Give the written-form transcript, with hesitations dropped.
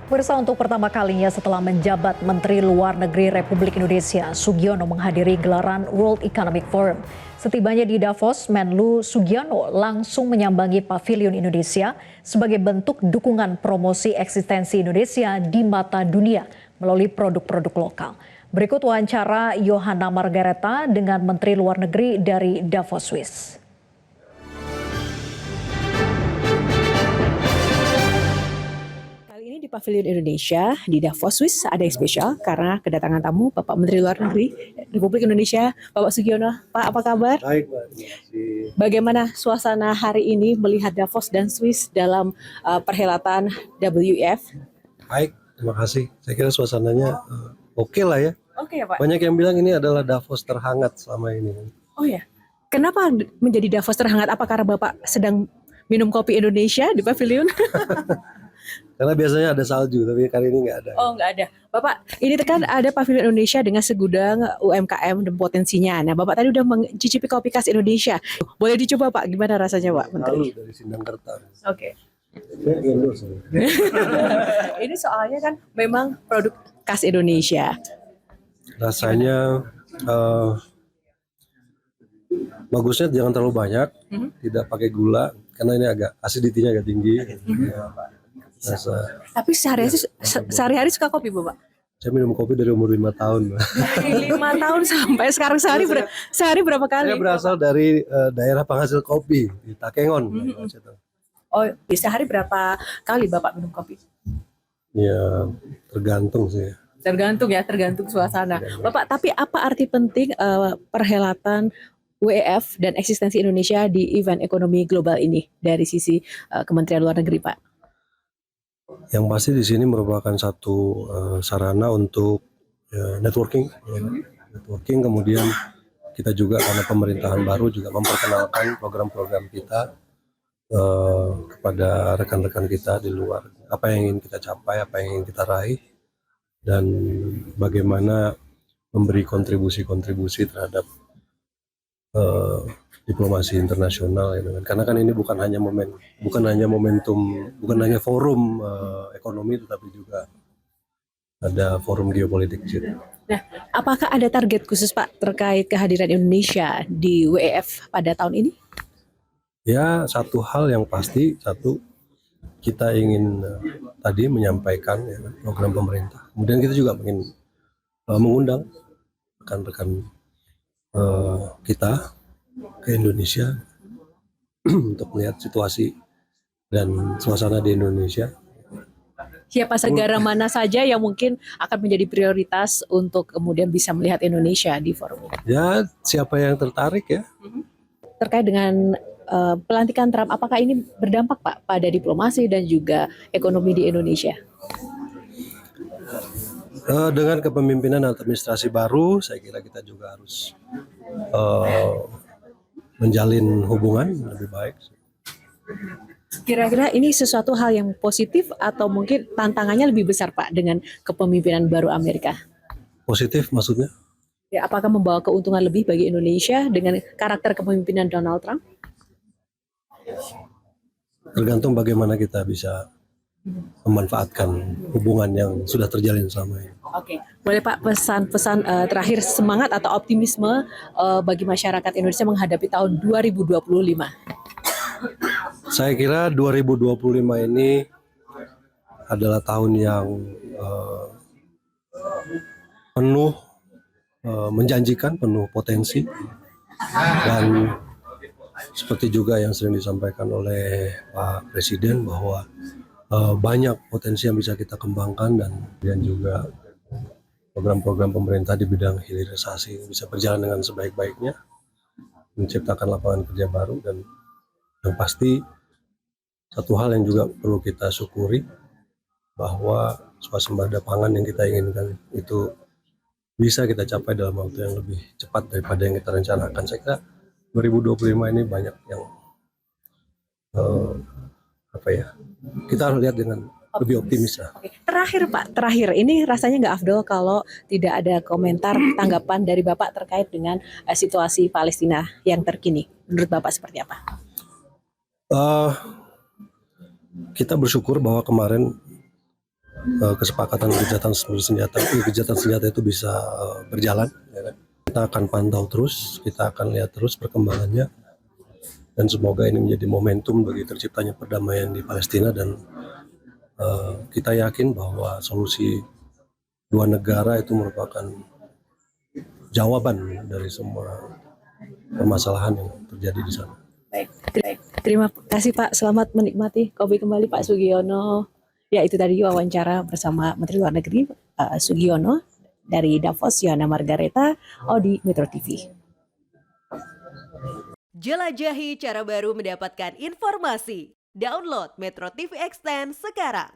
Pemirsa, untuk pertama kalinya setelah menjabat Menteri Luar Negeri Republik Indonesia, Sugiono menghadiri gelaran World Economic Forum. Setibanya di Davos, Menlu Sugiono langsung menyambangi Pavilion Indonesia sebagai bentuk dukungan promosi eksistensi Indonesia di mata dunia melalui produk-produk lokal. Berikut wawancara Yohana Margareta dengan Menteri Luar Negeri dari Davos, Swiss. Di Pavilion Indonesia di Davos, Swiss ada yang spesial karena kedatangan tamu Bapak Menteri Luar Negeri Republik Indonesia, Bapak Sugiono. Pak, apa kabar? Baik, Pak. Terima kasih. Bagaimana suasana hari ini melihat Davos dan Swiss dalam perhelatan WEF? Baik, terima kasih. Saya kira suasananya oke lah ya. Oke ya, Pak. Banyak yang bilang ini adalah Davos terhangat selama ini. Oh ya, kenapa menjadi Davos terhangat? Apa karena Bapak sedang minum kopi Indonesia di pavilion? Karena biasanya ada salju, tapi kali ini nggak ada. Oh, nggak ada. Bapak, ini kan ada Pavilion Indonesia dengan segudang UMKM dan potensinya. Nah, Bapak tadi udah mencicipi kopi khas Indonesia. Boleh dicoba, Pak? Gimana rasanya, Pak? Lalu dari Sindangkerta. Oke. Endorse. Ini soalnya kan memang produk khas Indonesia. Rasanya bagusnya jangan terlalu banyak, tidak pakai gula, karena ini agak acidity-nya agak tinggi. Ya, rasa. Tapi sehari-hari suka kopi, Bapak? Saya minum kopi dari umur 5 tahun. Dari 5 tahun sampai sekarang sehari berapa kali? Saya berasal dari daerah penghasil kopi di Takengon. Oh, sehari berapa kali Bapak minum kopi? Ya, tergantung sih. Tergantung suasana. Bapak, tapi apa arti penting perhelatan WEF dan eksistensi Indonesia di event ekonomi global ini dari sisi Kementerian Luar Negeri, Pak? Yang pasti di sini merupakan satu sarana untuk networking, networking. Kemudian kita juga karena pemerintahan baru juga memperkenalkan program-program kita kepada rekan-rekan kita di luar. Apa yang ingin kita capai, apa yang ingin kita raih, dan bagaimana memberi kontribusi-kontribusi terhadap diplomasi internasional ya, karena kan ini bukan hanya momentum, bukan hanya forum ekonomi, tetapi juga ada forum geopolitik gitu. Nah, apakah ada target khusus, Pak, terkait kehadiran Indonesia di WEF pada tahun ini? Ya, satu hal yang pasti, kita ingin tadi menyampaikan ya, program pemerintah. Kemudian kita juga ingin mengundang rekan-rekan kita ke Indonesia untuk melihat situasi dan suasana di Indonesia. Siapa negara mana saja yang mungkin akan menjadi prioritas untuk kemudian bisa melihat Indonesia di forum ini? Ya, siapa yang tertarik ya? Terkait dengan pelantikan Trump, apakah ini berdampak, Pak, pada diplomasi dan juga ekonomi di Indonesia? Dengan kepemimpinan administrasi baru, saya kira kita juga harus menjalin hubungan lebih baik. Kira-kira ini sesuatu hal yang positif atau mungkin tantangannya lebih besar, Pak, dengan kepemimpinan baru Amerika? Positif maksudnya? Ya, apakah membawa keuntungan lebih bagi Indonesia dengan karakter kepemimpinan Donald Trump? Tergantung bagaimana kita bisa memanfaatkan hubungan yang sudah terjalin selama ini. Oke, boleh Pak pesan-pesan terakhir semangat atau optimisme bagi masyarakat Indonesia menghadapi tahun 2025? Saya kira 2025 ini adalah tahun yang penuh menjanjikan, penuh potensi, dan seperti juga yang sering disampaikan oleh Pak Presiden bahwa banyak potensi yang bisa kita kembangkan, dan juga program-program pemerintah di bidang hilirisasi bisa berjalan dengan sebaik-baiknya, menciptakan lapangan kerja baru, dan yang pasti satu hal yang juga perlu kita syukuri bahwa swasembada pangan yang kita inginkan itu bisa kita capai dalam waktu yang lebih cepat daripada yang kita rencanakan. Saya kira 2025 ini banyak yang kita harus lihat dengan lebih optimis lah. Oke. Terakhir Pak, ini rasanya nggak afdol kalau tidak ada komentar tanggapan dari Bapak terkait dengan situasi Palestina yang terkini. Menurut Bapak seperti apa? Kita bersyukur bahwa kemarin kesepakatan kejahatan senjata itu bisa berjalan. Ya kan? Kita akan pantau terus, kita akan lihat terus perkembangannya, dan semoga ini menjadi momentum bagi terciptanya perdamaian di Palestina, dan kita yakin bahwa solusi dua negara itu merupakan jawaban dari semua permasalahan yang terjadi di sana. Baik. Terima kasih Pak. Selamat menikmati kopi kembali Pak Sugiono. Ya, itu tadi wawancara bersama Menteri Luar Negeri Sugiono dari Davos, Yohana Margareta, Audi Metro TV. Jelajahi cara baru mendapatkan informasi. Download Metro TV Extend sekarang.